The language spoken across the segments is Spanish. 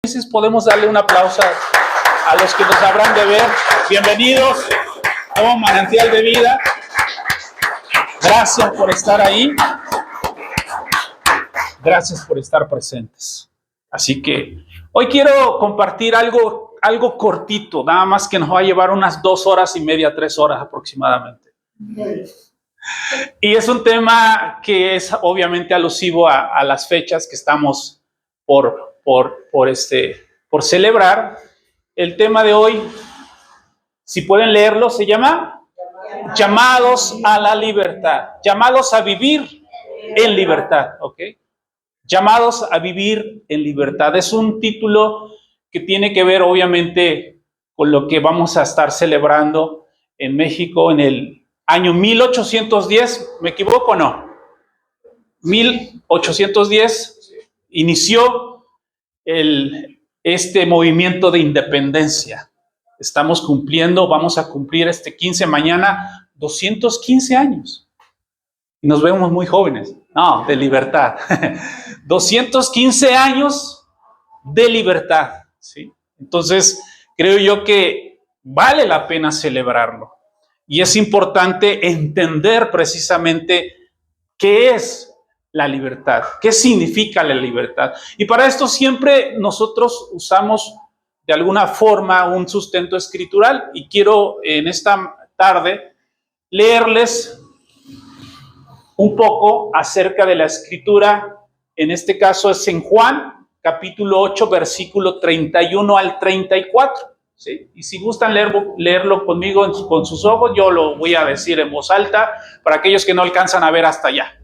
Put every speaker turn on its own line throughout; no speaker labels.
felices, podemos darle un aplauso a los que nos habrán de ver. Bienvenidos a un manantial de vida. Gracias por estar ahí. Gracias por estar presentes. Así que hoy quiero compartir algo cortito, nada más que nos va a llevar unas 2 horas y media, 3 horas aproximadamente. Y es un tema que es obviamente alusivo a las fechas que estamos por celebrar. El tema de hoy, si pueden leerlo, se llama Llamados a la libertad. Llamados a vivir en libertad, ¿ok? Llamados a vivir en libertad. Es un título que tiene que ver obviamente con lo que vamos a estar celebrando en México en el año 1810, ¿me equivoco o no? 1810 inició este movimiento de independencia. Vamos a cumplir este 15 mañana, 215 años. Y nos vemos muy jóvenes. No, de libertad. 215 años de libertad, ¿sí? Entonces, creo yo que vale la pena celebrarlo. Y es importante entender precisamente qué es la libertad, qué significa la libertad. Y para esto siempre nosotros usamos de alguna forma un sustento escritural. Y quiero en esta tarde leerles un poco acerca de la escritura. En este caso es en Juan, capítulo 8, versículo 31 al 34. ¿Sí? Y si gustan leerlo conmigo con sus ojos, yo lo voy a decir en voz alta para aquellos que no alcanzan a ver hasta allá.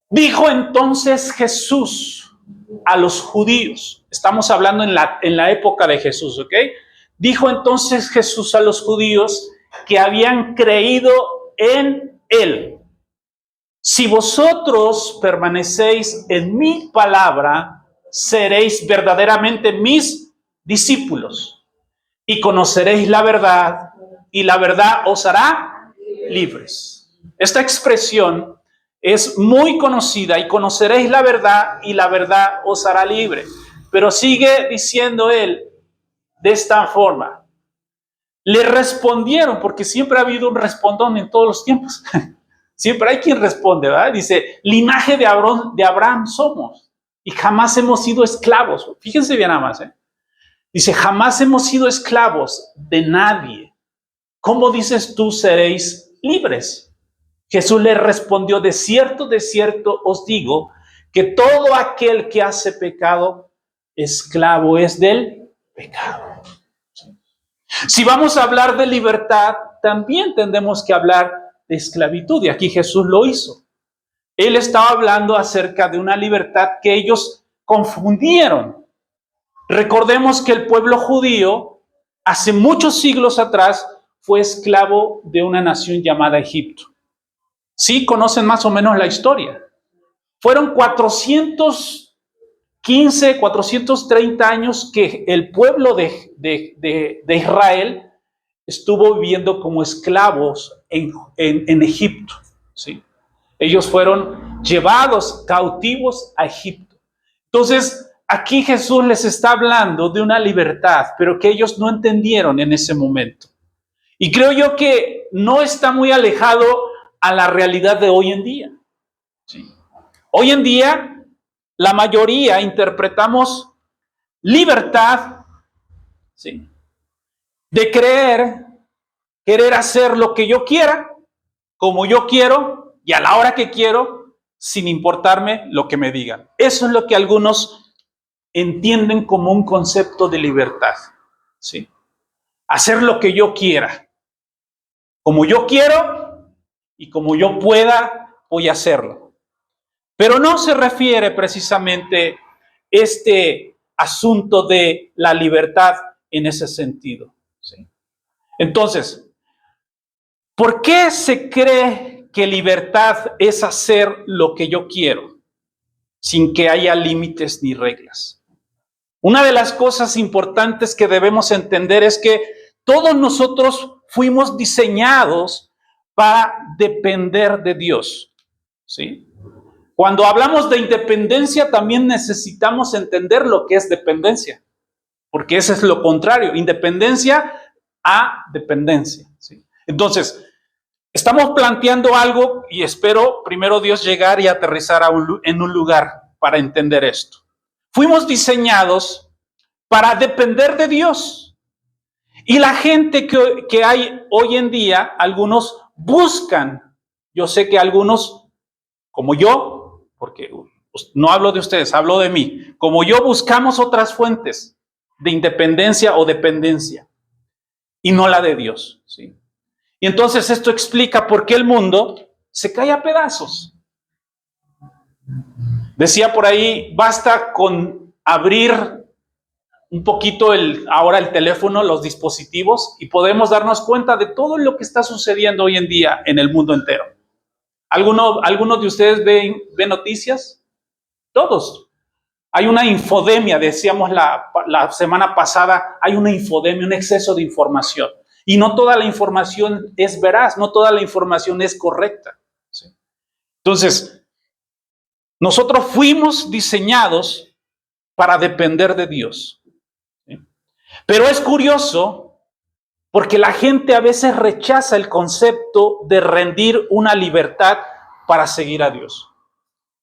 Dijo entonces Jesús a los judíos. Estamos hablando en la época de Jesús, ¿ok? Dijo entonces Jesús a los judíos que habían creído en él: si vosotros permanecéis en mi palabra, seréis verdaderamente mis discípulos y conoceréis la verdad, y la verdad os hará libres. Esta expresión es muy conocida: y conoceréis la verdad, y la verdad os hará libre. Pero sigue diciendo él de esta forma. Le respondieron, porque siempre ha habido un respondón en todos los tiempos. Siempre hay quien responde, ¿verdad? Dice, linaje de Abraham somos y jamás hemos sido esclavos. Fíjense bien nada más, ¿eh? Dice, jamás hemos sido esclavos de nadie. ¿Cómo dices tú seréis libres? Jesús le respondió, de cierto os digo, que todo aquel que hace pecado, esclavo es del pecado. Si vamos a hablar de libertad, también tendremos que hablar de esclavitud, y aquí Jesús lo hizo. Él estaba hablando acerca de una libertad que ellos confundieron. Recordemos que el pueblo judío, hace muchos siglos atrás, fue esclavo de una nación llamada Egipto. Sí, conocen más o menos la historia. Fueron 415, 430 años que el pueblo de Israel estuvo viviendo como esclavos en Egipto, ¿sí? Ellos fueron llevados cautivos a Egipto. Entonces, aquí Jesús les está hablando de una libertad, pero que ellos no entendieron en ese momento. Y creo yo que no está muy alejado a la realidad de hoy en día, ¿sí? Hoy en día, la mayoría interpretamos libertad, ¿sí?, de querer hacer lo que yo quiera, como yo quiero y a la hora que quiero, sin importarme lo que me digan. Eso es lo que algunos entienden como un concepto de libertad, ¿sí? Hacer lo que yo quiera, como yo quiero y como yo pueda, voy a hacerlo. Pero no se refiere precisamente este asunto de la libertad en ese sentido, ¿sí? Entonces, ¿por qué se cree que libertad es hacer lo que yo quiero sin que haya límites ni reglas? Una de las cosas importantes que debemos entender es que todos nosotros fuimos diseñados para depender de Dios, ¿sí? Cuando hablamos de independencia, también necesitamos entender lo que es dependencia, porque eso es lo contrario, independencia a dependencia, ¿sí? Entonces, estamos planteando algo y espero, primero Dios, llegar y aterrizar en un lugar para entender esto. Fuimos diseñados para depender de Dios. Y la gente que hay hoy en día, algunos buscan, yo sé que algunos, como yo, porque no hablo de ustedes, hablo de mí, como yo buscamos otras fuentes de independencia o dependencia y no la de Dios, ¿sí? Y entonces esto explica por qué el mundo se cae a pedazos. Decía por ahí, basta con abrir un poquito ahora el teléfono, los dispositivos, y podemos darnos cuenta de todo lo que está sucediendo hoy en día en el mundo entero. ¿Alguno de ustedes ve noticias? Todos. Hay una infodemia, decíamos la semana pasada, hay una infodemia, un exceso de información. Y no toda la información es veraz, no toda la información es correcta, ¿sí? Entonces, nosotros fuimos diseñados para depender de Dios, ¿sí? Pero es curioso porque la gente a veces rechaza el concepto de rendir una libertad para seguir a Dios,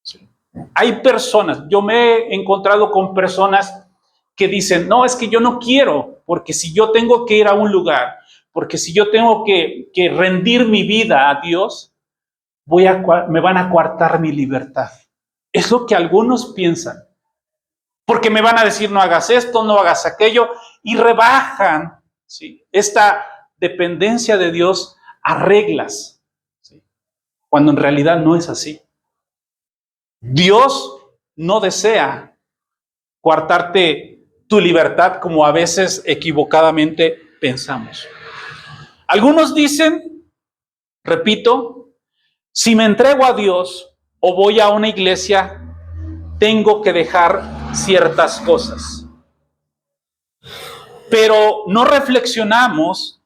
¿sí? Hay personas, yo me he encontrado con personas que dicen, no, es que yo no quiero, porque si yo tengo que ir a un lugar, porque si yo tengo que rendir mi vida a Dios, me van a coartar mi libertad. Es lo que algunos piensan. Porque me van a decir, no hagas esto, no hagas aquello, y rebajan, ¿sí?, esta dependencia de Dios a reglas, ¿sí?, cuando en realidad no es así. Dios no desea coartarte tu libertad como a veces equivocadamente pensamos. Algunos dicen, repito, si me entrego a Dios o voy a una iglesia, tengo que dejar ciertas cosas. Pero no reflexionamos,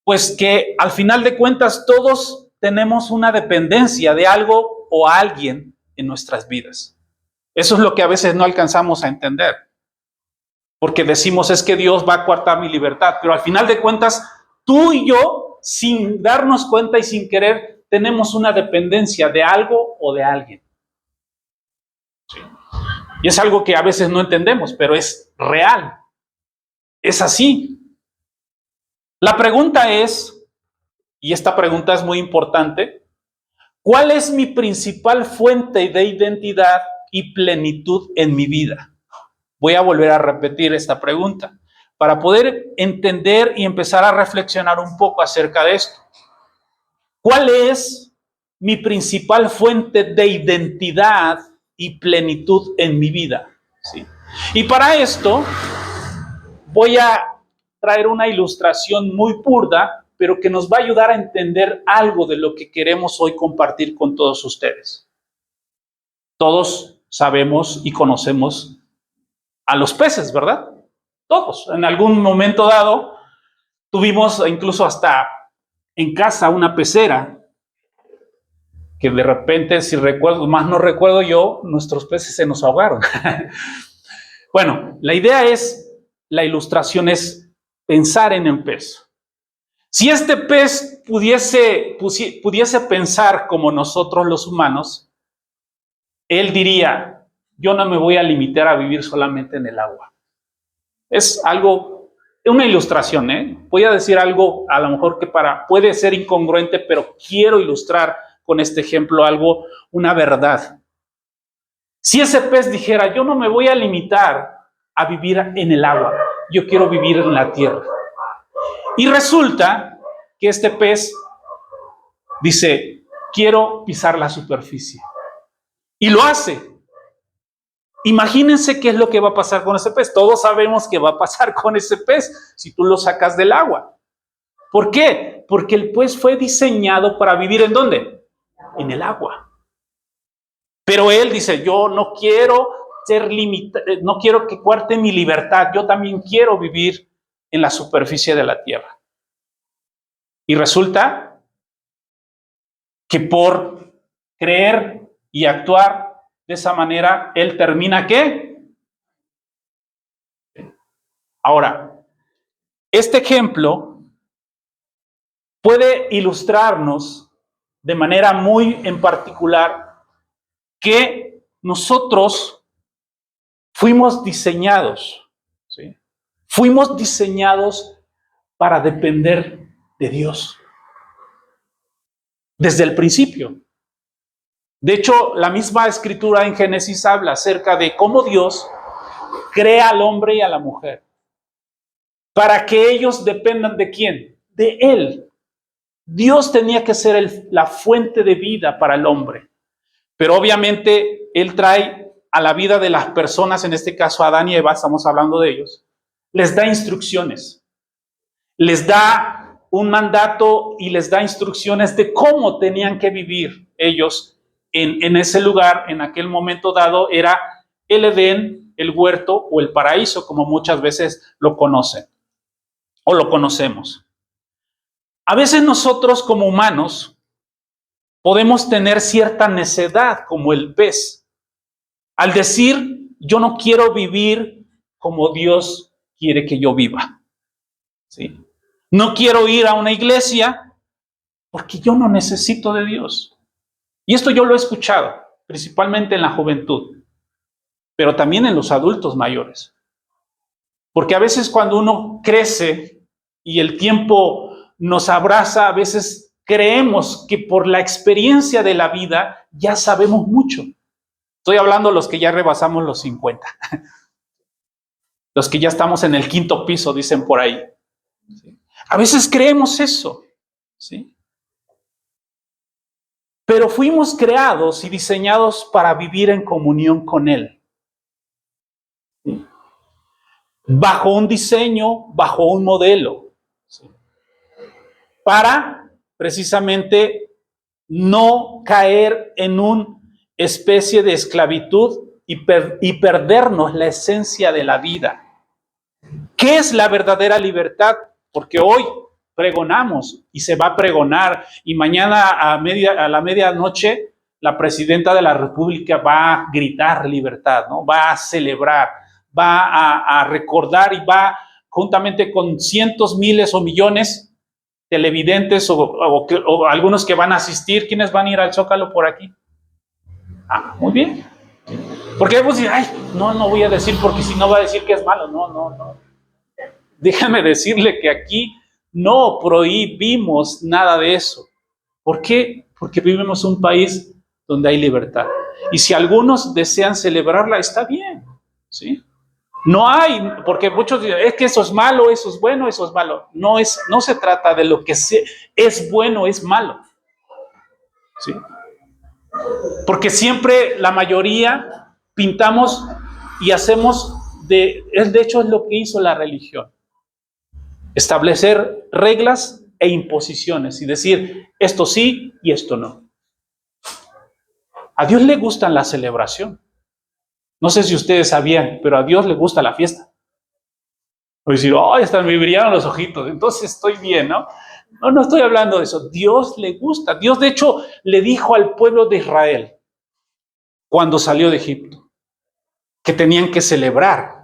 pues que al final de cuentas todos tenemos una dependencia de algo o a alguien en nuestras vidas. Eso es lo que a veces no alcanzamos a entender. Porque decimos, es que Dios va a coartar mi libertad, pero al final de cuentas, tú y yo, sin darnos cuenta y sin querer, tenemos una dependencia de algo o de alguien. ¿Sí? Y es algo que a veces no entendemos, pero es real. Es así. La pregunta es, y esta pregunta es muy importante, ¿cuál es mi principal fuente de identidad y plenitud en mi vida? Voy a volver a repetir esta pregunta para poder entender y empezar a reflexionar un poco acerca de esto. ¿Cuál es mi principal fuente de identidad y plenitud en mi vida? ¿Sí? Y para esto voy a traer una ilustración muy burda, pero que nos va a ayudar a entender algo de lo que queremos hoy compartir con todos ustedes. Todos sabemos y conocemos a los peces, ¿verdad? Todos. En algún momento dado tuvimos incluso hasta en casa una pecera que de repente, si recuerdo, más no recuerdo yo, nuestros peces se nos ahogaron. Bueno, la idea es, la ilustración es pensar en el pez. Si este pez pudiese pensar como nosotros los humanos, él diría, yo no me voy a limitar a vivir solamente en el agua. Es algo, una ilustración, ¿eh? Voy a decir algo a lo mejor que puede ser incongruente, pero quiero ilustrar con este ejemplo algo, una verdad. Si ese pez dijera, yo no me voy a limitar a vivir en el agua, yo quiero vivir en la tierra. Y resulta que este pez dice, quiero pisar la superficie. Y lo hace. Imagínense qué es lo que va a pasar con ese pez. Todos sabemos qué va a pasar con ese pez si tú lo sacas del agua. ¿Por qué? Porque el pez fue diseñado para vivir ¿en dónde? En el agua. Pero él dice, yo no quiero ser limitado, no quiero que cuarte mi libertad, yo también quiero vivir en la superficie de la tierra. Y resulta que por creer y actuar de esa manera, él termina ¿qué? Ahora, este ejemplo puede ilustrarnos de manera muy en particular que nosotros fuimos diseñados, ¿sí? Fuimos diseñados para depender de Dios desde el principio. De hecho, la misma escritura en Génesis habla acerca de cómo Dios crea al hombre y a la mujer para que ellos dependan ¿de quién? De Él. Dios tenía que ser la fuente de vida para el hombre, pero obviamente Él trae a la vida de las personas, en este caso a Adán y Eva, estamos hablando de ellos, les da instrucciones, les da un mandato y les da instrucciones de cómo tenían que vivir ellos en ese lugar, en aquel momento dado, era el Edén, el huerto o el paraíso, como muchas veces lo conocen o lo conocemos. A veces nosotros como humanos podemos tener cierta necedad como el pez, al decir, yo no quiero vivir como Dios quiere que yo viva, ¿sí? No quiero ir a una iglesia porque yo no necesito de Dios. Y esto yo lo he escuchado, principalmente en la juventud, pero también en los adultos mayores. Porque a veces cuando uno crece y el tiempo nos abraza, a veces creemos que por la experiencia de la vida ya sabemos mucho. Estoy hablando de los que ya rebasamos los 50. Los que ya estamos en el 5º piso, dicen por ahí. ¿Sí? A veces creemos eso, ¿sí? Pero fuimos creados y diseñados para vivir en comunión con Él. ¿Sí? Bajo un diseño, bajo un modelo. ¿Sí? Para precisamente no caer en una especie de esclavitud y perdernos la esencia de la vida. ¿Qué es la verdadera libertad? Porque hoy pregonamos y se va a pregonar y mañana a la medianoche la presidenta de la República va a gritar libertad, ¿no? Va a celebrar, va a recordar y va juntamente con cientos, miles o millones televidentes o algunos que van a asistir. ¿Quiénes van a ir al Zócalo por aquí? Ah, muy bien. Porque vos decís, ay, no voy a decir porque si no va a decir que es malo. No. Déjame decirle que aquí no prohibimos nada de eso. ¿Por qué? Porque vivimos en un país donde hay libertad. Y si algunos desean celebrarla, está bien, ¿sí? No hay, porque muchos dicen, es que eso es malo, eso es bueno, eso es malo. No se trata de lo que es bueno, es malo, ¿sí? Porque siempre la mayoría pintamos y hacemos de hecho es lo que hizo la religión. Establecer reglas e imposiciones y decir esto sí y esto no. A Dios le gusta la celebración. No sé si ustedes sabían, pero a Dios le gusta la fiesta. O decir, ay, hasta me brillaron los ojitos, entonces estoy bien, ¿no? No estoy hablando de eso. Dios le gusta. Dios, de hecho, le dijo al pueblo de Israel, cuando salió de Egipto, que tenían que celebrar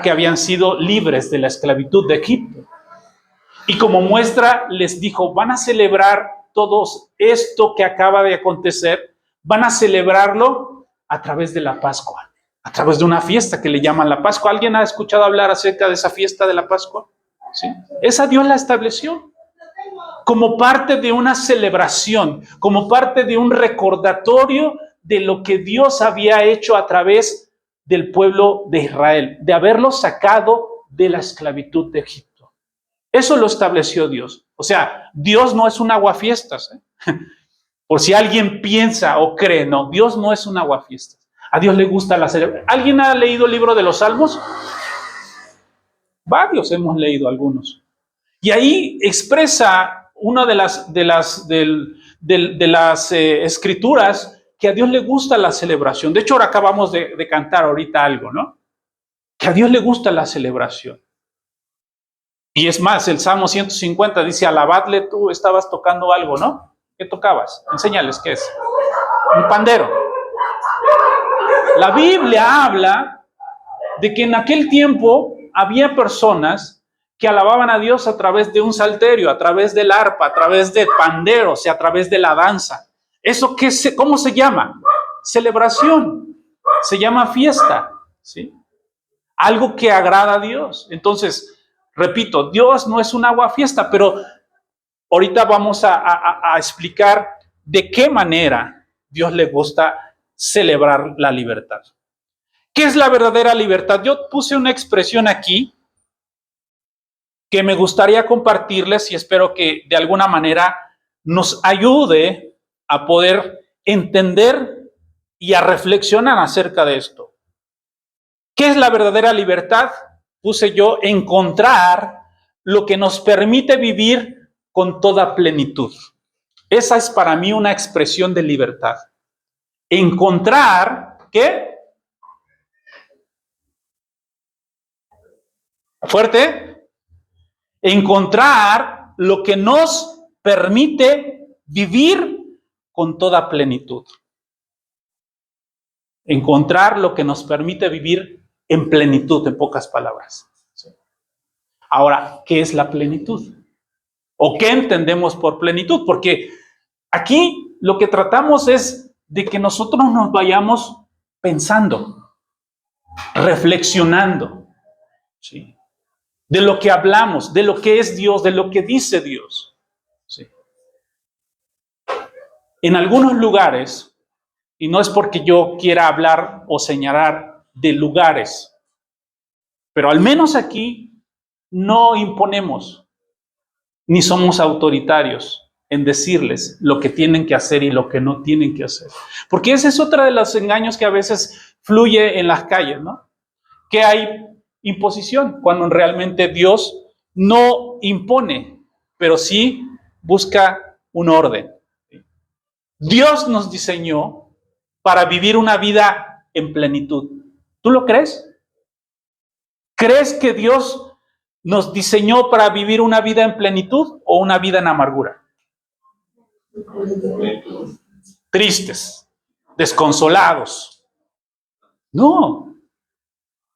que habían sido libres de la esclavitud de Egipto. Y como muestra les dijo, van a celebrar todo esto que acaba de acontecer, van a celebrarlo a través de la Pascua, a través de una fiesta que le llaman la Pascua. ¿Alguien ha escuchado hablar acerca de esa fiesta de la Pascua? ¿Sí? Esa Dios la estableció como parte de una celebración, como parte de un recordatorio de lo que Dios había hecho a través del pueblo de Israel, de haberlo sacado de la esclavitud de Egipto. Eso lo estableció Dios. O sea, Dios no es un aguafiestas, ¿eh? Por si alguien piensa o cree, no, Dios no es un aguafiestas. A Dios le gusta la celebración. ¿Alguien ha leído el libro de los Salmos? Varios hemos leído algunos. Y ahí expresa una de las escrituras que a Dios le gusta la celebración. De hecho, ahora acabamos de cantar ahorita algo, ¿no? Que a Dios le gusta la celebración. Y es más, el Salmo 150 dice, alabadle, tú estabas tocando algo, ¿no? ¿Qué tocabas? Enséñales qué es. Un pandero. La Biblia habla de que en aquel tiempo había personas que alababan a Dios a través de un salterio, a través del arpa, a través del pandero, o sea, a través de la danza. ¿Eso cómo se llama? Celebración. Se llama fiesta, ¿sí? Algo que agrada a Dios. Entonces, repito, Dios no es un aguafiesta, pero ahorita vamos a explicar de qué manera Dios le gusta celebrar la libertad. ¿Qué es la verdadera libertad? Yo puse una expresión aquí que me gustaría compartirles y espero que de alguna manera nos ayude a poder entender y a reflexionar acerca de esto. ¿Qué es la verdadera libertad? Puse yo, encontrar lo que nos permite vivir con toda plenitud. Esa es para mí una expresión de libertad. Encontrar, ¿qué? Fuerte. Encontrar lo que nos permite vivir con toda plenitud. Encontrar lo que nos permite vivir en plenitud, en pocas palabras. Ahora, ¿qué es la plenitud? ¿O qué entendemos por plenitud? Porque aquí lo que tratamos es de que nosotros nos vayamos pensando, reflexionando, ¿sí? De lo que hablamos, de lo que es Dios, de lo que dice Dios. ¿Sí? En algunos lugares, y no es porque yo quiera hablar o señalar de lugares, pero al menos aquí no imponemos, ni somos autoritarios en decirles lo que tienen que hacer y lo que no tienen que hacer. Porque ese es otro de los engaños que a veces fluye en las calles, ¿no? Que hay imposición, cuando realmente Dios no impone, pero sí busca un orden. Dios nos diseñó para vivir una vida en plenitud. ¿Tú lo crees? ¿Crees que Dios nos diseñó para vivir una vida en plenitud o una vida en amargura? Tristes, desconsolados. No.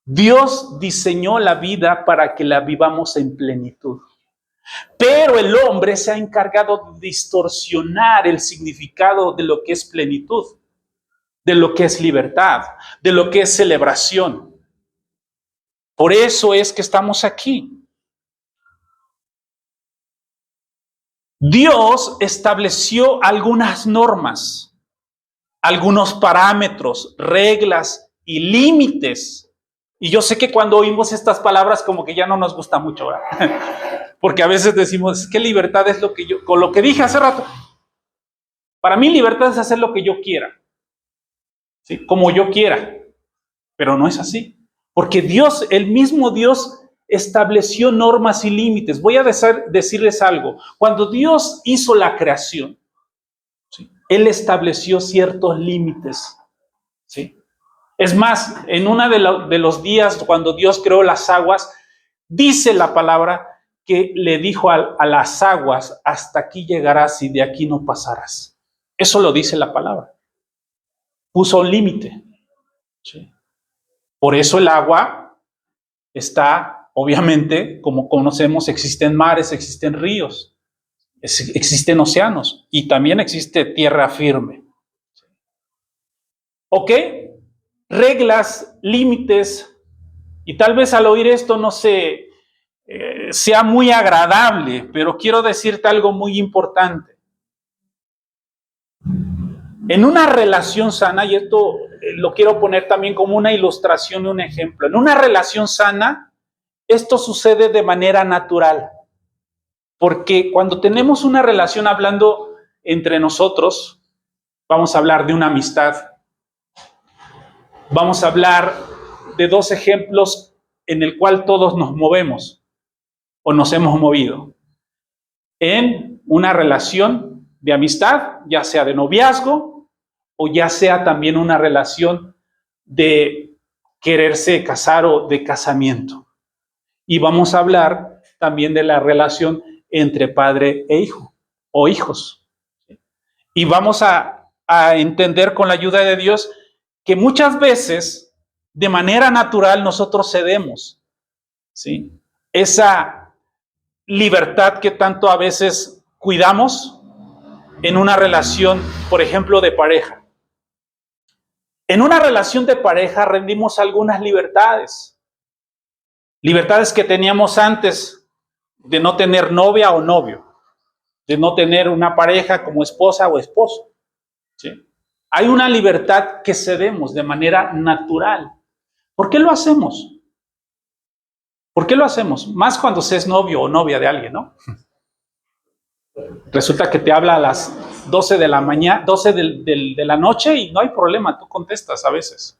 Dios diseñó la vida para que la vivamos en plenitud. Pero el hombre se ha encargado de distorsionar el significado de lo que es plenitud, de lo que es libertad, de lo que es celebración. Por eso es que estamos aquí. Dios estableció algunas normas, algunos parámetros, reglas y límites. Y yo sé que cuando oímos estas palabras como que ya no nos gusta mucho, ¿verdad? Porque a veces decimos, ¿qué libertad es lo que yo, con lo que dije hace rato? Para mí libertad es hacer lo que yo quiera, ¿sí? Como yo quiera, pero no es así. Porque Dios, el mismo Dios, estableció normas y límites. Voy a decirles algo. Cuando Dios hizo la creación, ¿sí? Él estableció ciertos límites, ¿sí? Es más, en uno de los días cuando Dios creó las aguas, dice la palabra que le dijo a las aguas, hasta aquí llegarás y de aquí no pasarás. Eso lo dice la palabra. Puso un límite. ¿Sí? Por eso el agua está, obviamente, como conocemos, existen mares, existen ríos, existen océanos y también existe tierra firme. ¿Ok? Reglas, límites, y tal vez al oír esto no sé, sea muy agradable, pero quiero decirte algo muy importante. En una relación sana, y esto lo quiero poner también como una ilustración y un ejemplo, en una relación sana, esto sucede de manera natural, porque cuando tenemos una relación hablando entre nosotros, vamos a hablar de una amistad, vamos a hablar de dos ejemplos en el cual todos nos movemos o nos hemos movido. En una relación de amistad, ya sea de noviazgo o ya sea también una relación de quererse casar o de casamiento. Y vamos a hablar también de la relación entre padre e hijo o hijos. Y vamos a a entender con la ayuda de Dios que muchas veces, de manera natural, nosotros cedemos, ¿sí? Esa libertad que tanto a veces cuidamos en una relación, por ejemplo, de pareja. En una relación de pareja rendimos algunas libertades. Libertades que teníamos antes de no tener novia o novio, de no tener una pareja como esposa o esposo, ¿sí? Hay una libertad que cedemos de manera natural. ¿Por qué lo hacemos? ¿Por qué lo hacemos? Más cuando se es novio o novia de alguien, ¿no? Resulta que te habla a las 12 de la mañana, 12 de la noche y no hay problema, tú contestas a veces.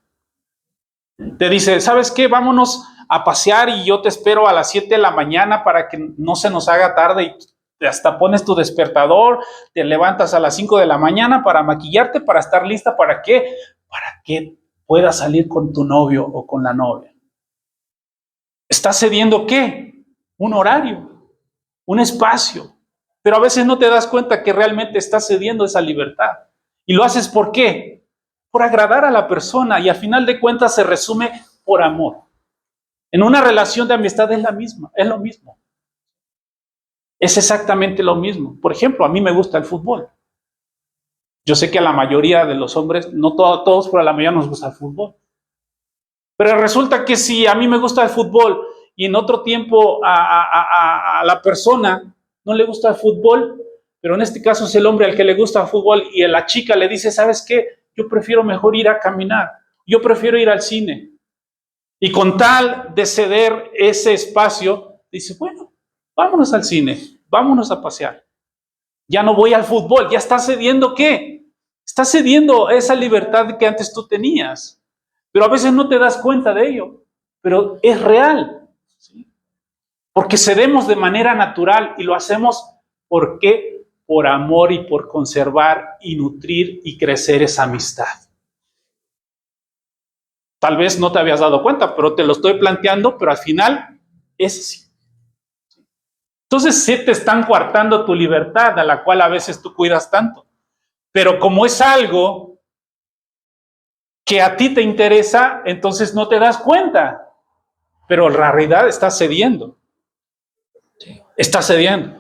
Te dice, ¿sabes qué? Vámonos a pasear y yo te espero a las 7 de la mañana para que no se nos haga tarde y hasta pones tu despertador, te levantas a las 5 de la mañana para maquillarte, para estar lista, ¿para qué? Para que puedas salir con tu novio o con la novia. ¿Estás cediendo qué? Un horario, un espacio. Pero a veces no te das cuenta que realmente estás cediendo esa libertad. ¿Y lo haces por qué? Por agradar a la persona y al final de cuentas se resume por amor. En una relación de amistad es la misma, es lo mismo. Es exactamente lo mismo. Por ejemplo, a mí me gusta el fútbol. Yo sé que a la mayoría de los hombres, no todos, pero a la mayoría nos gusta el fútbol. Pero resulta que si a mí me gusta el fútbol y en otro tiempo a la persona no le gusta el fútbol, pero en este caso es el hombre al que le gusta el fútbol y a la chica le dice, ¿sabes qué? Yo prefiero mejor ir a caminar, yo prefiero ir al cine. Y con tal de ceder ese espacio, dice, bueno, vámonos al cine, vámonos a pasear. Ya no voy al fútbol, ya está cediendo ¿qué? Está cediendo esa libertad que antes tú tenías. Pero a veces no te das cuenta de ello, pero es real, ¿sí? Porque cedemos de manera natural y lo hacemos ¿por qué? Por amor y por conservar y nutrir y crecer esa amistad. Tal vez no te habías dado cuenta, pero te lo estoy planteando, pero al final es así. Entonces se te están coartando tu libertad, a la cual a veces tú cuidas tanto. Pero como es algo que a ti te interesa, entonces no te das cuenta. Pero en realidad estás cediendo. Estás cediendo.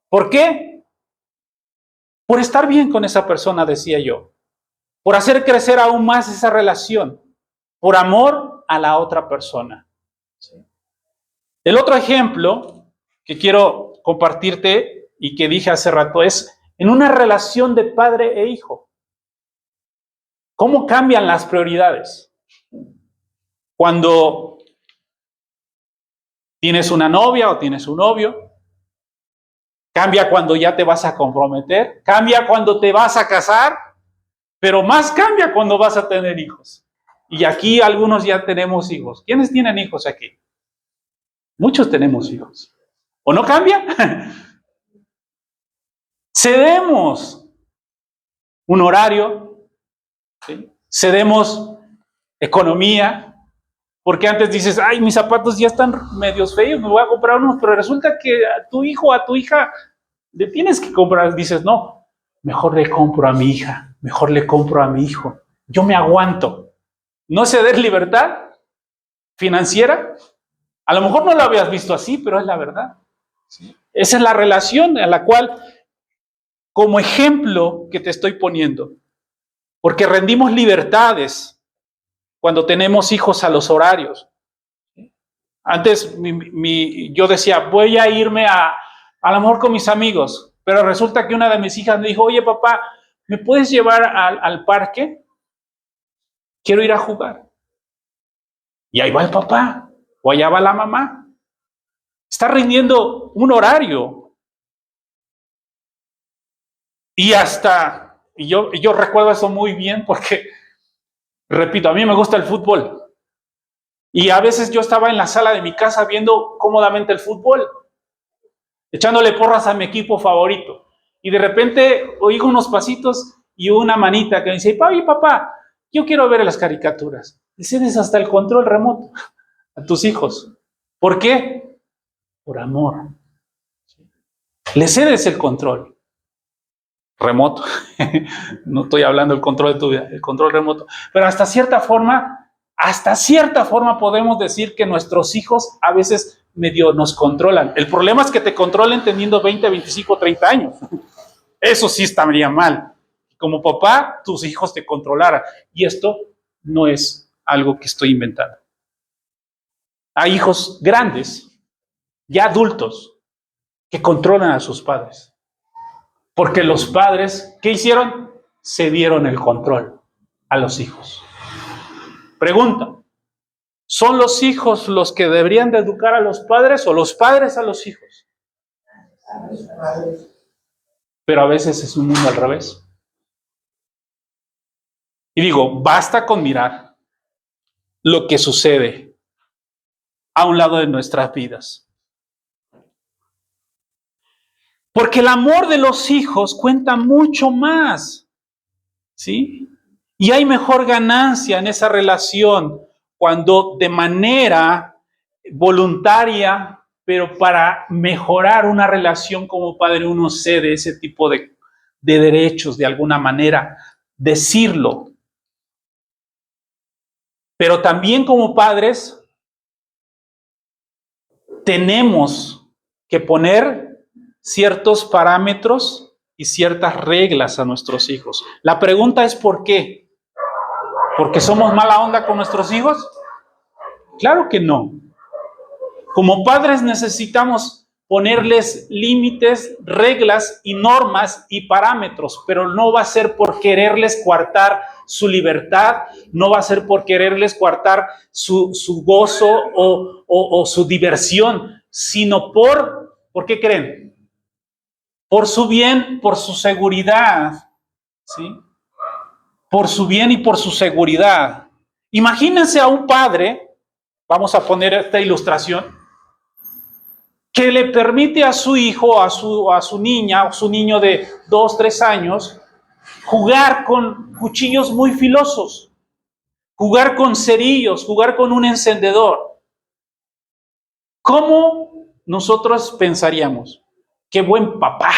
¿Por qué? Por estar bien con esa persona, decía yo. Por hacer crecer aún más esa relación. Por amor a la otra persona. El otro ejemplo que quiero compartirte y que dije hace rato es en una relación de padre e hijo. ¿Cómo cambian las prioridades? Cuando tienes una novia o tienes un novio, cambia cuando ya te vas a comprometer, cambia cuando te vas a casar, pero más cambia cuando vas a tener hijos. Y aquí algunos ya tenemos hijos. ¿Quiénes tienen hijos aquí? Muchos tenemos hijos. ¿O no cambia? Cedemos un horario, ¿sí? Cedemos economía, porque antes dices, ay, mis zapatos ya están medios feos, me voy a comprar unos, pero resulta que a tu hijo, a tu hija, le tienes que comprar. Dices, no, mejor le compro a mi hija, mejor le compro a mi hijo. Yo me aguanto. ¿No ceder libertad financiera? A lo mejor no lo habías visto así, pero es la verdad. ¿Sí? Esa es la relación a la cual, como ejemplo que te estoy poniendo, porque rendimos libertades cuando tenemos hijos a los horarios. Antes yo decía, voy a irme a lo mejor con mis amigos, pero resulta que una de mis hijas me dijo, oye papá, ¿me puedes llevar al parque? Quiero ir a jugar. Y ahí va el papá, o allá va la mamá. Está rindiendo un horario. Y yo recuerdo eso muy bien porque, repito, a mí me gusta el fútbol. Y a veces yo estaba en la sala de mi casa viendo cómodamente el fútbol, echándole porras a mi equipo favorito. Y de repente oigo unos pasitos y una manita que me dice, oye papá, yo quiero ver las caricaturas. Le cedes hasta el control remoto a tus hijos. ¿Por qué? Por amor. Le cedes el control. remoto. No estoy hablando del control de tu vida, el control remoto. Pero hasta cierta forma podemos decir que nuestros hijos a veces medio nos controlan. El problema es que te controlen teniendo 20, 25, 30 años. Eso sí estaría mal. Como papá, tus hijos te controlaran. Y esto no es algo que estoy inventando. Hay hijos grandes, ya adultos, que controlan a sus padres. Porque los padres, ¿qué hicieron? Se dieron el control a los hijos. Pregunta, ¿son los hijos los que deberían de educar a los padres o los padres a los hijos? Pero a veces es un mundo al revés. Y digo, basta con mirar lo que sucede a un lado de nuestras vidas. Porque el amor de los hijos cuenta mucho más, ¿sí? Y hay mejor ganancia en esa relación cuando de manera voluntaria, pero para mejorar una relación como padre, uno cede ese tipo de derechos de alguna manera, decirlo. Pero también como padres tenemos que poner ciertos parámetros y ciertas reglas a nuestros hijos. La pregunta es ¿por qué? ¿Porque somos mala onda con nuestros hijos? Claro que no. Como padres necesitamos ponerles límites, reglas y normas y parámetros, pero no va a ser por quererles coartar su libertad, no va a ser por quererles coartar su gozo o su diversión, sino ¿por qué creen? Por su bien, por su seguridad, ¿sí? Por su bien y por su seguridad. Imagínense a un padre, vamos a poner esta ilustración, que le permite a su hijo, a su niña, a su niño de 2, 3 años, jugar con cuchillos muy filosos, jugar con cerillos, jugar con un encendedor. ¿Cómo nosotros pensaríamos? Qué buen papá,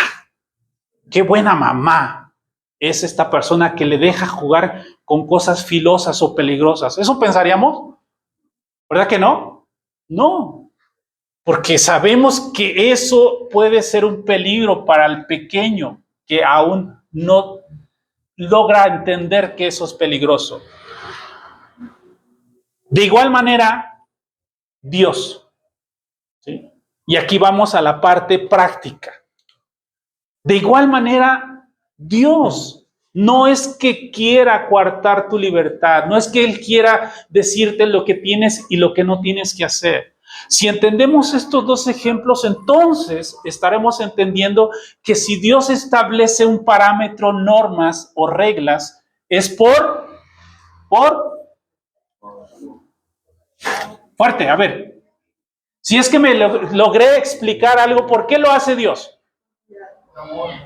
qué buena mamá es esta persona que le deja jugar con cosas filosas o peligrosas. ¿Eso pensaríamos? ¿Verdad que no? No, porque sabemos que eso puede ser un peligro para el pequeño que aún no logra entender que eso es peligroso. De igual manera, Dios, ¿sí? Y aquí vamos a la parte práctica. De igual manera, Dios no es que quiera coartar tu libertad, no es que Él quiera decirte lo que tienes y lo que no tienes que hacer. Si entendemos estos dos ejemplos, entonces estaremos entendiendo que si Dios establece un parámetro, normas o reglas, es fuerte, a ver, si es que me logré explicar algo, ¿por qué lo hace Dios?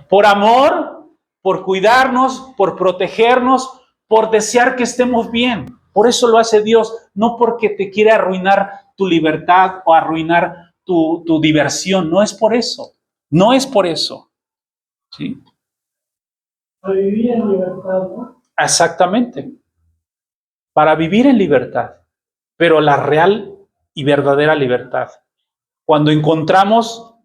Por amor, por cuidarnos, por protegernos, por desear que estemos bien. Por eso lo hace Dios, no porque te quiere arruinar tu libertad o arruinar tu diversión. No es por eso. No es por eso. ¿Sí?
Para vivir en libertad, ¿no?
Exactamente. Para vivir en libertad. Pero la real y verdadera libertad. Cuando encontramos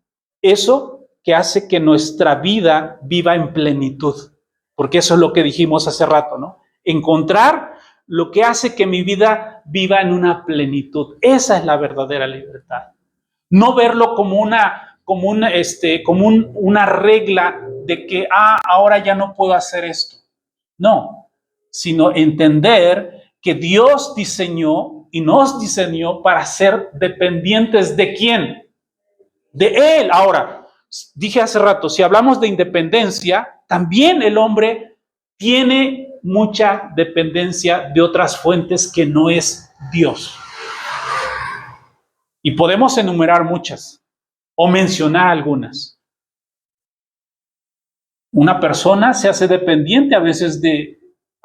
eso que hace que nuestra vida viva en plenitud. Porque eso es lo que dijimos hace rato, ¿no? Encontrar lo que hace que mi vida viva en una plenitud. Esa es la verdadera libertad. No verlo como una regla de que, ahora ya no puedo hacer esto. No, sino entender que Dios diseñó y nos diseñó para ser dependientes ¿de quién? De Él. Ahora, dije hace rato, si hablamos de independencia, también el hombre tiene mucha dependencia de otras fuentes que no es Dios. Y podemos enumerar muchas o mencionar algunas. Una persona se hace dependiente a veces de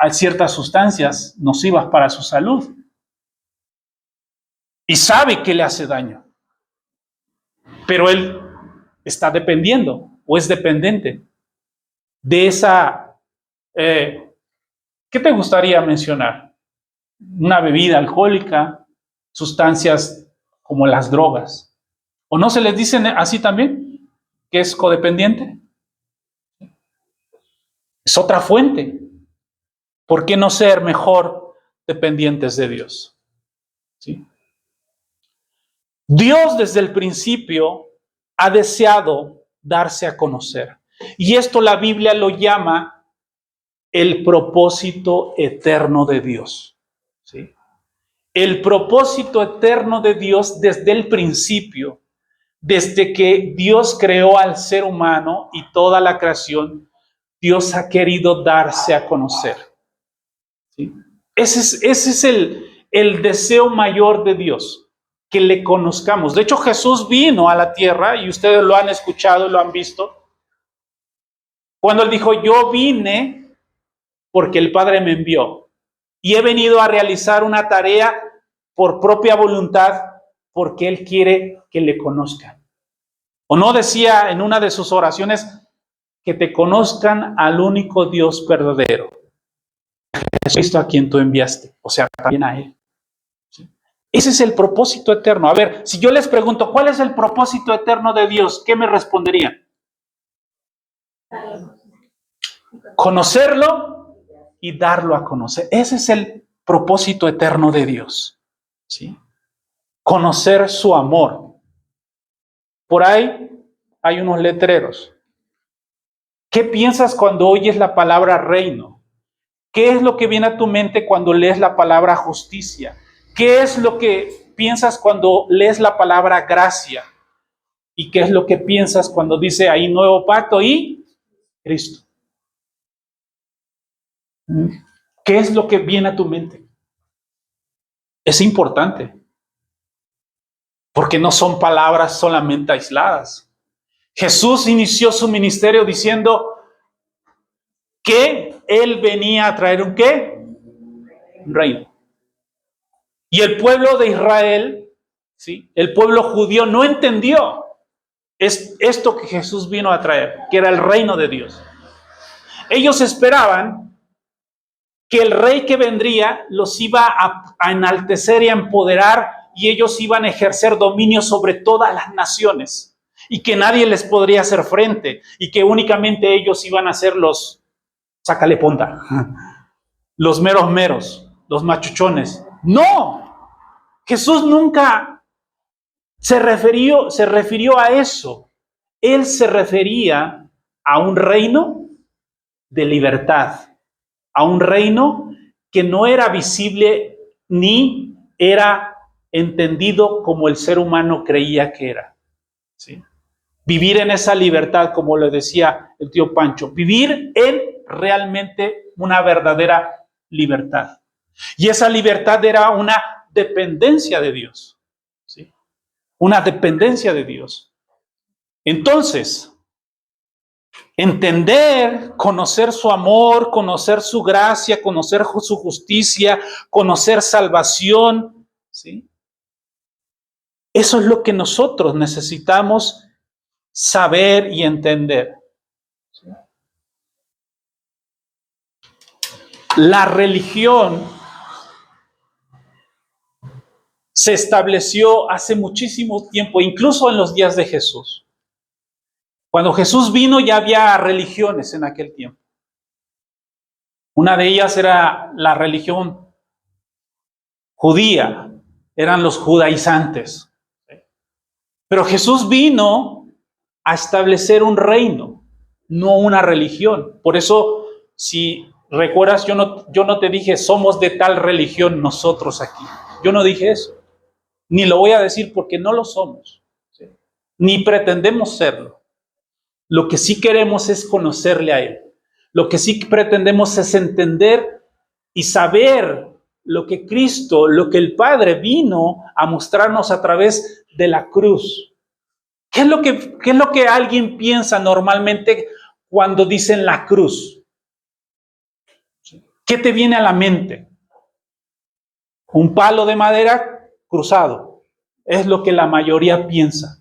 ciertas sustancias nocivas para su salud y sabe que le hace daño, pero él está dependiendo o es dependiente. de esa, ¿qué te gustaría mencionar? Una bebida alcohólica, sustancias como las drogas. ¿O no se les dicen así también? ¿Que es codependiente? Es otra fuente. ¿Por qué no ser mejor dependientes de Dios? ¿Sí? Dios desde el principio ha deseado darse a conocer. Y esto la Biblia lo llama el propósito eterno de Dios. ¿Sí? El propósito eterno de Dios desde el principio, desde que Dios creó al ser humano y toda la creación, Dios ha querido darse a conocer. ¿Sí? Ese es el deseo mayor de Dios, que le conozcamos. De hecho, Jesús vino a la tierra, y ustedes lo han escuchado, lo han visto, cuando Él dijo, yo vine porque el Padre me envió, y he venido a realizar una tarea por propia voluntad, porque Él quiere que le conozcan. ¿O no decía en una de sus oraciones, que te conozcan al único Dios verdadero, Jesucristo a quien tú enviaste, o sea, también a Él? ¿Sí? Ese es el propósito eterno. A ver, si yo les pregunto, ¿cuál es el propósito eterno de Dios? ¿Qué me responderían? Conocerlo y darlo a conocer. Ese es el propósito eterno de Dios. ¿Sí? Conocer su amor. Por ahí hay unos letreros. ¿Qué piensas cuando oyes la palabra reino? ¿Qué es lo que viene a tu mente cuando lees la palabra justicia? ¿Qué es lo que piensas cuando lees la palabra gracia? ¿Y qué es lo que piensas cuando dice ahí nuevo pacto y Cristo? ¿Qué es lo que viene a tu mente? Es importante, porque no son palabras solamente aisladas. Jesús inició su ministerio diciendo que Él venía a traer ¿un qué? Un reino. Y el pueblo de Israel, ¿sí? El pueblo judío no entendió esto que Jesús vino a traer, que era el reino de Dios. Ellos esperaban que el rey que vendría los iba a enaltecer y a empoderar, y ellos iban a ejercer dominio sobre todas las naciones, y que nadie les podría hacer frente, y que únicamente ellos iban a ser los, sácale punta, los meros, los machuchones. No, Jesús nunca se refirió a eso. Él se refería a un reino de libertad, a un reino que no era visible ni era entendido como el ser humano creía que era. ¿Sí? Vivir en esa libertad, como le decía el tío Pancho, vivir en realmente una verdadera libertad. Y esa libertad era una dependencia de Dios. ¿Sí? Una dependencia de Dios. Entonces, entender, conocer su amor, conocer su gracia, conocer su justicia, conocer salvación, ¿sí? Eso es lo que nosotros necesitamos saber y entender. ¿Sí? La religión se estableció hace muchísimo tiempo, incluso en los días de Jesús. Cuando Jesús vino ya había religiones en aquel tiempo. Una de ellas era la religión judía, eran los judaizantes. Pero Jesús vino a establecer un reino, no una religión. Por eso, si recuerdas, yo no te dije somos de tal religión nosotros aquí. Yo no dije eso. Ni lo voy a decir porque no lo somos. ¿Sí? Ni pretendemos serlo. Lo que sí queremos es conocerle a Él. Lo que sí pretendemos es entender y saber lo que Cristo, lo que el Padre vino a mostrarnos a través de la cruz. ¿Qué es lo que alguien piensa normalmente cuando dicen la cruz? ¿Qué te viene a la mente? Un palo de madera cruzado. Es lo que la mayoría piensa.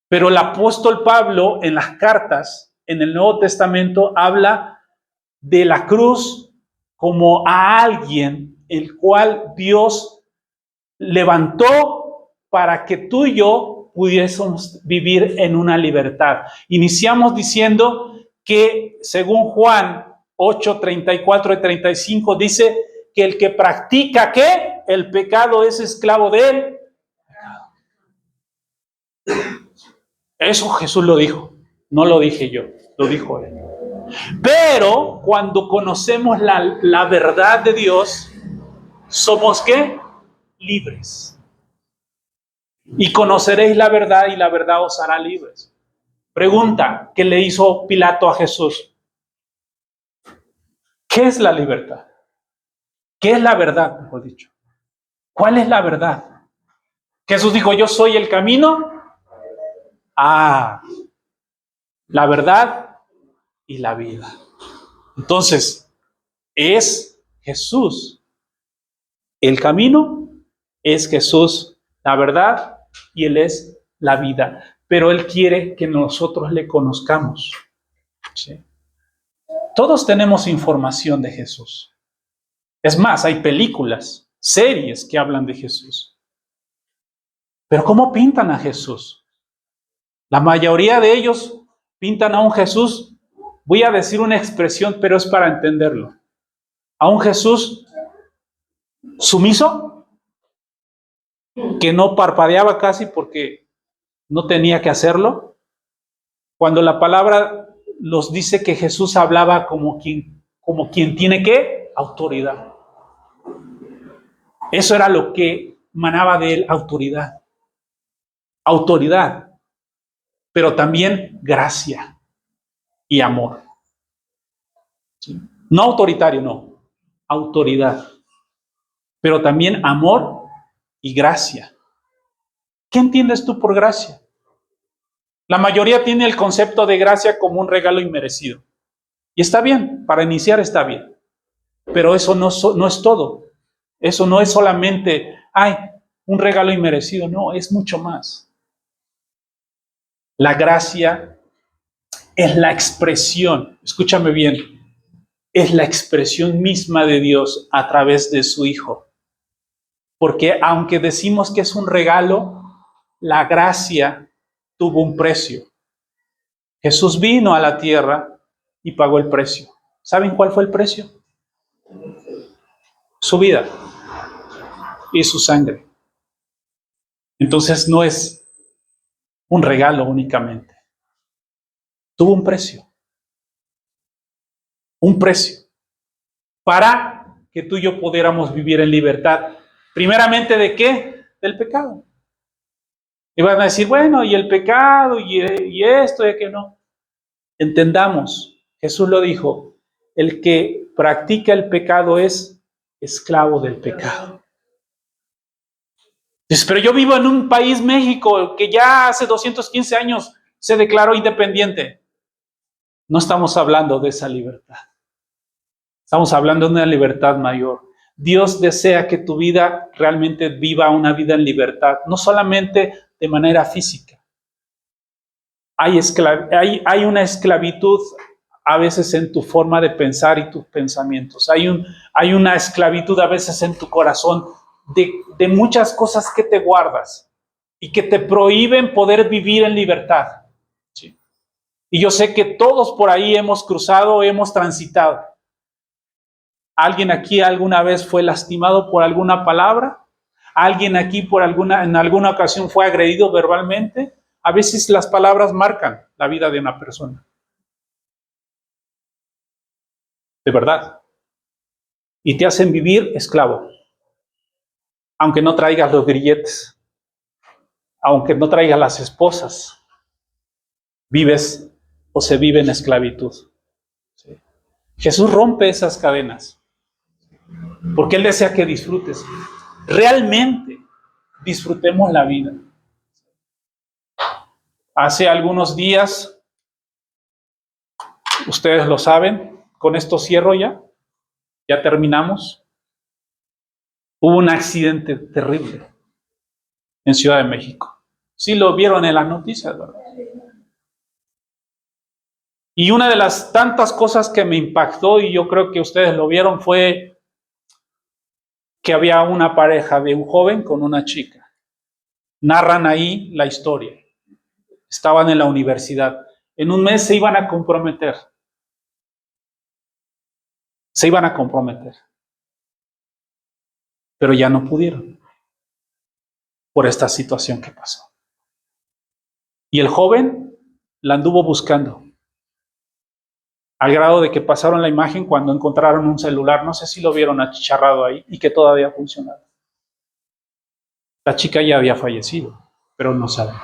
Pero el apóstol Pablo en las cartas en el Nuevo Testamento habla de la cruz como a alguien el cual Dios levantó para que tú y yo pudiésemos vivir en una libertad. Iniciamos diciendo que según Juan 8, 34 y 35 dice que el que practica ¿qué? El pecado es esclavo de él. Eso Jesús lo dijo, no lo dije yo, lo dijo él. Pero cuando conocemos la verdad de Dios, somos ¿qué? Libres. Y conoceréis la verdad y la verdad os hará libres. Pregunta que le hizo Pilato a Jesús. ¿Qué es la libertad? ¿Qué es la verdad, mejor dicho? ¿Cuál es la verdad? Jesús dijo, yo soy el camino. La verdad y la vida. Entonces, ¿es Jesús el camino? ¿Es Jesús la verdad? Y Él es la vida. Pero Él quiere que nosotros le conozcamos. ¿Sí? Todos tenemos información de Jesús. Es más, hay películas, series que hablan de Jesús. Pero ¿cómo pintan a Jesús? La mayoría de ellos pintan a un Jesús, voy a decir una expresión, pero es para entenderlo. A un Jesús sumiso, que no parpadeaba casi porque no tenía que hacerlo. Cuando la palabra nos dice que Jesús hablaba como quien tiene ¿qué? Autoridad. Eso era lo que manaba de él, autoridad. Autoridad, pero también gracia y amor. ¿Sí? No autoritario, no. Autoridad, pero también amor y gracia. ¿Qué entiendes tú por gracia? La mayoría tiene el concepto de gracia como un regalo inmerecido. Y está bien, para iniciar está bien. Pero eso no es todo. Eso no es solamente, un regalo inmerecido. No, es mucho más. La gracia es la expresión, escúchame bien, es la expresión misma de Dios a través de su Hijo. Porque aunque decimos que es un regalo, la gracia tuvo un precio. Jesús vino a la tierra y pagó el precio. ¿Saben cuál fue el precio? Su vida y su sangre. Entonces no es un regalo únicamente. Tuvo un precio. Un precio. Para que tú y yo pudiéramos vivir en libertad. Primeramente, ¿de qué? Del pecado. Y van a decir, bueno, y el pecado, y esto, y que no. Entendamos, Jesús lo dijo, el que practica el pecado es esclavo del pecado. Dice, pero yo vivo en un país, México, que ya hace 215 años se declaró independiente. No estamos hablando de esa libertad. Estamos hablando de una libertad mayor. Dios desea que tu vida realmente viva una vida en libertad, no solamente de manera física. Hay una esclavitud a veces en tu forma de pensar y tus pensamientos. Hay una esclavitud a veces en tu corazón de muchas cosas que te guardas y que te prohíben poder vivir en libertad. ¿Sí? Y yo sé que todos por ahí hemos cruzado, hemos transitado. ¿Alguien aquí alguna vez fue lastimado por alguna palabra? ¿Alguien aquí en alguna ocasión fue agredido verbalmente? A veces las palabras marcan la vida de una persona. De verdad. Y te hacen vivir esclavo. Aunque no traigas los grilletes. Aunque no traigas las esposas. Vives o se vive en esclavitud. ¿Sí? Jesús rompe esas cadenas. Porque Él desea que disfrutes. Realmente disfrutemos la vida. Hace algunos días, ustedes lo saben, con esto cierro ya terminamos. Hubo un accidente terrible en Ciudad de México. Sí lo vieron en las noticias, ¿verdad? Y una de las tantas cosas que me impactó, y yo creo que ustedes lo vieron, fue que había una pareja de un joven con una chica. Narran ahí la historia. Estaban en la universidad. En un mes se iban a comprometer. Se iban a comprometer. Pero ya no pudieron por esta situación que pasó. Y el joven la anduvo buscando, al grado de que pasaron la imagen cuando encontraron un celular, no sé si lo vieron achicharrado ahí, y que todavía funcionaba. La chica ya había fallecido, pero no saben.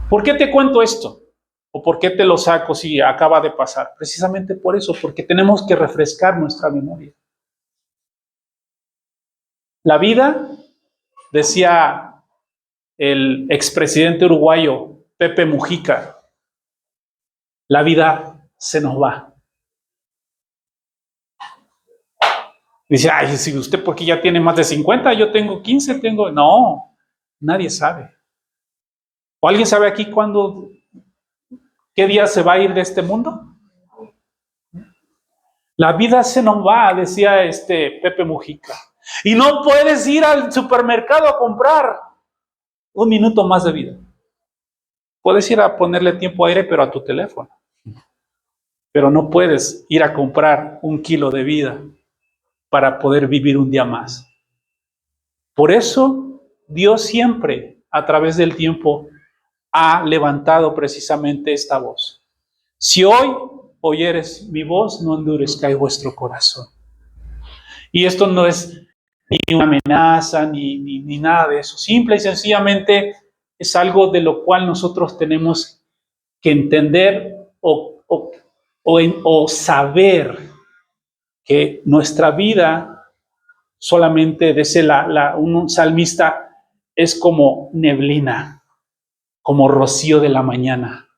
¿Por qué te cuento esto? ¿O por qué te lo saco si acaba de pasar? Precisamente por eso, porque tenemos que refrescar nuestra memoria. La vida, decía el expresidente uruguayo Pepe Mujica, la vida se nos va. Dice, ay, si usted porque ya tiene más de 50, yo tengo 15, tengo... No, nadie sabe. ¿O alguien sabe aquí qué día se va a ir de este mundo? La vida se nos va, decía Pepe Mujica. Y no puedes ir al supermercado a comprar un minuto más de vida. Puedes ir a ponerle tiempo aire, pero a tu teléfono. Pero no puedes ir a comprar 1 kilo de vida para poder vivir un día más. Por eso, Dios siempre, a través del tiempo, ha levantado precisamente esta voz. Si hoy oyeres mi voz, no endurezcáis vuestro corazón. Y esto no es ni una amenaza, ni nada de eso. Simple y sencillamente es algo de lo cual nosotros tenemos que entender o saber que nuestra vida solamente, dice un salmista, es como neblina, como rocío de la mañana,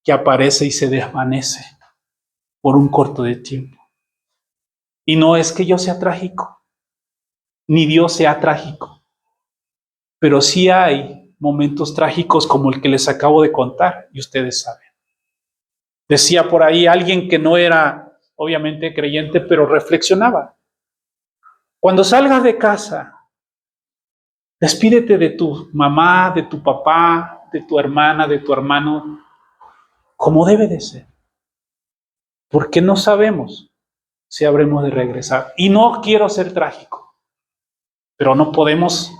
que aparece y se desvanece por un corto de tiempo. Y no es que yo sea trágico, ni Dios sea trágico, pero sí hay momentos trágicos como el que les acabo de contar, y ustedes saben. Decía por ahí alguien que no era obviamente creyente, pero reflexionaba. Cuando salgas de casa, despídete de tu mamá, de tu papá, de tu hermana, de tu hermano, como debe de ser. Porque no sabemos si habremos de regresar. Y no quiero ser trágico, pero no podemos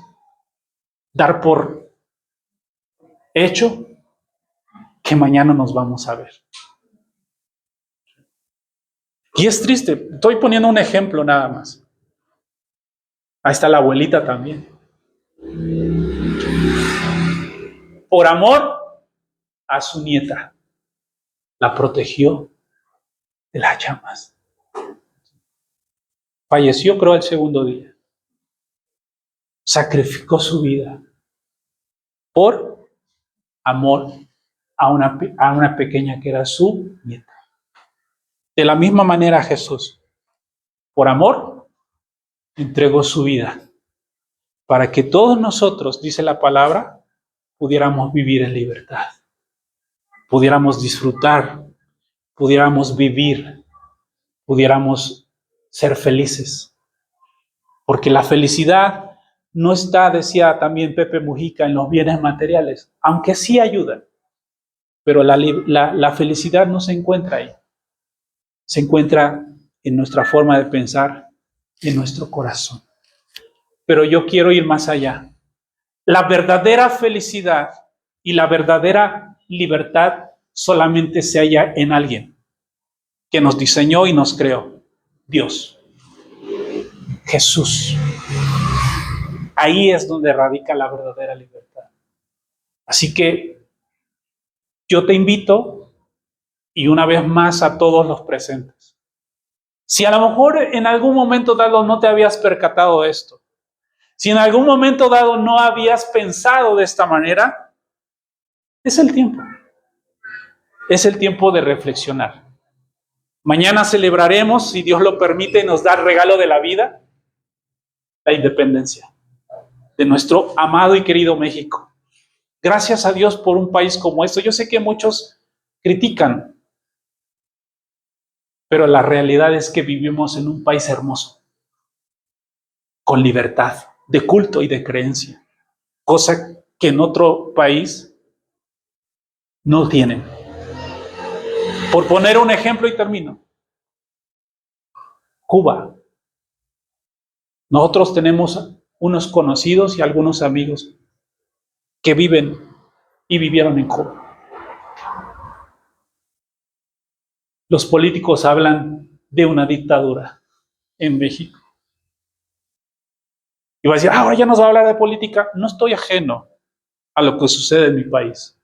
dar por hecho que mañana nos vamos a ver. Y es triste, estoy poniendo un ejemplo nada más. Ahí está la abuelita también. Por amor a su nieta, la protegió de las llamas. Falleció, creo, el segundo día. Sacrificó su vida por amor a una pequeña que era su nieta. De la misma manera Jesús, por amor, entregó su vida para que todos nosotros, dice la palabra, pudiéramos vivir en libertad, pudiéramos disfrutar, pudiéramos vivir, pudiéramos ser felices. Porque la felicidad no está, decía también Pepe Mujica, en los bienes materiales, aunque sí ayudan, pero la felicidad no se encuentra ahí. Se encuentra en nuestra forma de pensar, en nuestro corazón. Pero yo quiero ir más allá. La verdadera felicidad y la verdadera libertad solamente se halla en alguien que nos diseñó y nos creó, Dios, Jesús. Ahí es donde radica la verdadera libertad. Así que yo te invito, y una vez más a todos los presentes, si a lo mejor en algún momento dado no te habías percatado de esto, si en algún momento dado no habías pensado de esta manera, es el tiempo. Es el tiempo de reflexionar. Mañana celebraremos, si Dios lo permite, nos da el regalo de la vida, la independencia de nuestro amado y querido México. Gracias a Dios por un país como esto. Yo sé que muchos critican, pero la realidad es que vivimos en un país hermoso, con libertad de culto y de creencia, cosa que en otro país no tienen. Por poner un ejemplo y termino. Cuba. Nosotros tenemos unos conocidos y algunos amigos que viven y vivieron en Cuba. Los políticos hablan de una dictadura en México. Y va a decir, ahora ya nos va a hablar de política. No estoy ajeno a lo que sucede en mi país.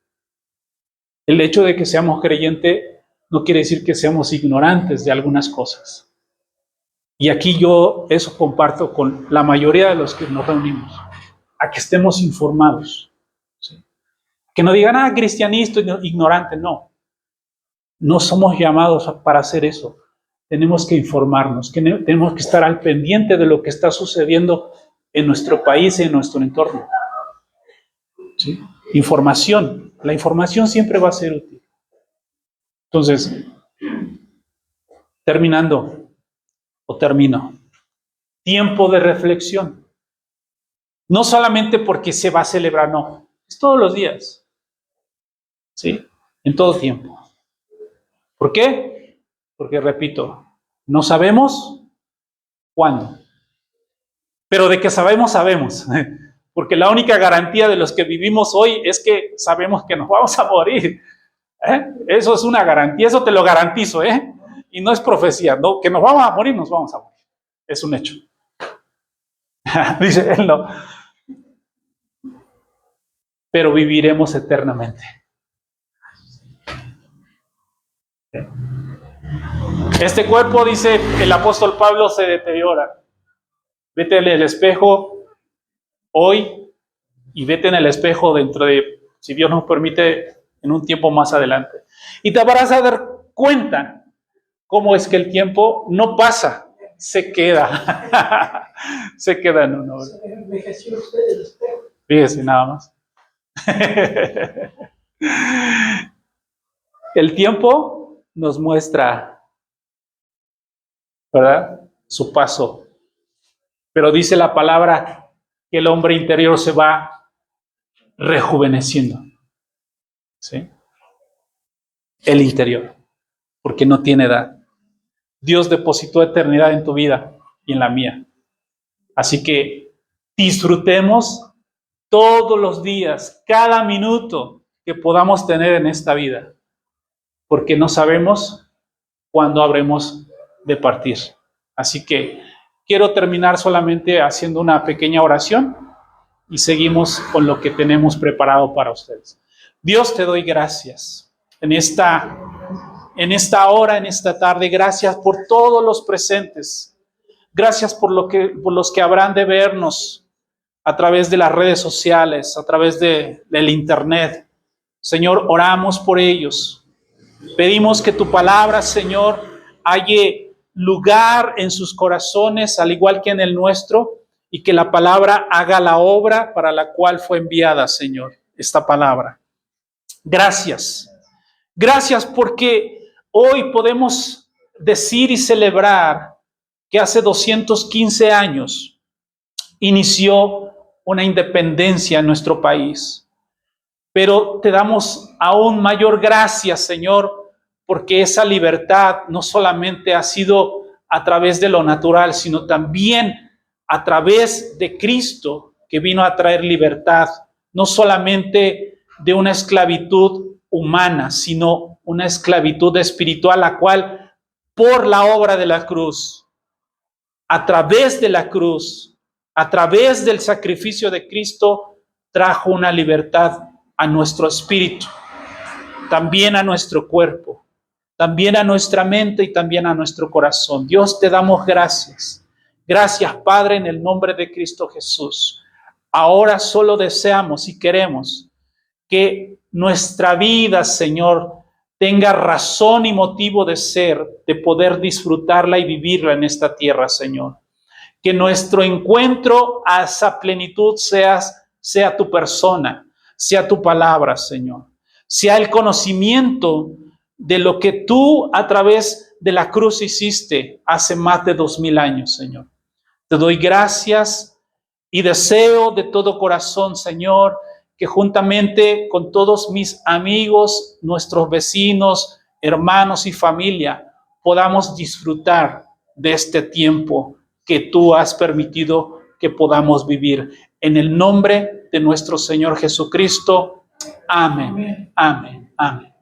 El hecho de que seamos creyentes no quiere decir que seamos ignorantes de algunas cosas. Y aquí yo eso comparto con la mayoría de los que nos reunimos, a que estemos informados. ¿Sí? Que no digan, cristianista, ignorante, no. No somos llamados para hacer eso. Tenemos que informarnos, tenemos que estar al pendiente de lo que está sucediendo en nuestro país y en nuestro entorno. ¿Sí? Información. La información siempre va a ser útil. Entonces, termino. Tiempo de reflexión. No solamente porque se va a celebrar, no. Es todos los días. ¿Sí? En todo tiempo. ¿Por qué? Porque, repito, no sabemos cuándo. Pero de que sabemos, sabemos. Porque la única garantía de los que vivimos hoy es que sabemos que nos vamos a morir. Eso es una garantía, eso te lo garantizo, y no es profecía, no, que nos vamos a morir, nos vamos a morir. Es un hecho. Dice él, no. Pero viviremos eternamente. Este cuerpo, dice el apóstol Pablo, se deteriora. Vete en el espejo hoy y vete en el espejo dentro de, si Dios nos permite, en un tiempo más adelante. Y te vas a dar cuenta cómo es que el tiempo no pasa, se queda. Se queda en uno.
Se envejeció usted el espejo.
Fíjese nada más. El tiempo nos muestra, ¿verdad?, su paso. Pero dice la palabra que el hombre interior se va rejuveneciendo. ¿Sí? El interior, porque no tiene edad. Dios depositó eternidad en tu vida y en la mía. Así que disfrutemos todos los días, cada minuto que podamos tener en esta vida, porque no sabemos cuándo habremos de partir. Así que quiero terminar solamente haciendo una pequeña oración y seguimos con lo que tenemos preparado para ustedes. Dios, te doy gracias en esta hora, en esta tarde. Gracias por todos los presentes. Gracias por los que habrán de vernos a través de las redes sociales, a través del internet. Señor, oramos por ellos. Pedimos que tu palabra, Señor, halle lugar en sus corazones, al igual que en el nuestro, y que la palabra haga la obra para la cual fue enviada, Señor, esta palabra. Gracias. Gracias porque hoy podemos decir y celebrar que hace 215 años inició una independencia en nuestro país. Pero te damos aún mayor gracias, Señor, porque esa libertad no solamente ha sido a través de lo natural, sino también a través de Cristo, que vino a traer libertad, no solamente de una esclavitud humana, sino una esclavitud espiritual, la cual por la obra de la cruz, a través de la cruz, a través del sacrificio de Cristo, trajo una libertad a nuestro espíritu, también a nuestro cuerpo, también a nuestra mente y también a nuestro corazón. Dios, te damos gracias. Gracias, Padre, en el nombre de Cristo Jesús. Ahora solo deseamos y queremos que nuestra vida, Señor, tenga razón y motivo de ser, de poder disfrutarla y vivirla en esta tierra, Señor. Que nuestro encuentro a esa plenitud sea tu persona, sea tu palabra, Señor. Sea el conocimiento de lo que tú a través de la cruz hiciste hace más de 2000 años, Señor. Te doy gracias y deseo de todo corazón, Señor, que juntamente con todos mis amigos, nuestros vecinos, hermanos y familia, podamos disfrutar de este tiempo que tú has permitido que podamos vivir. En el nombre de nuestro Señor Jesucristo. Amén. Amén. Amén.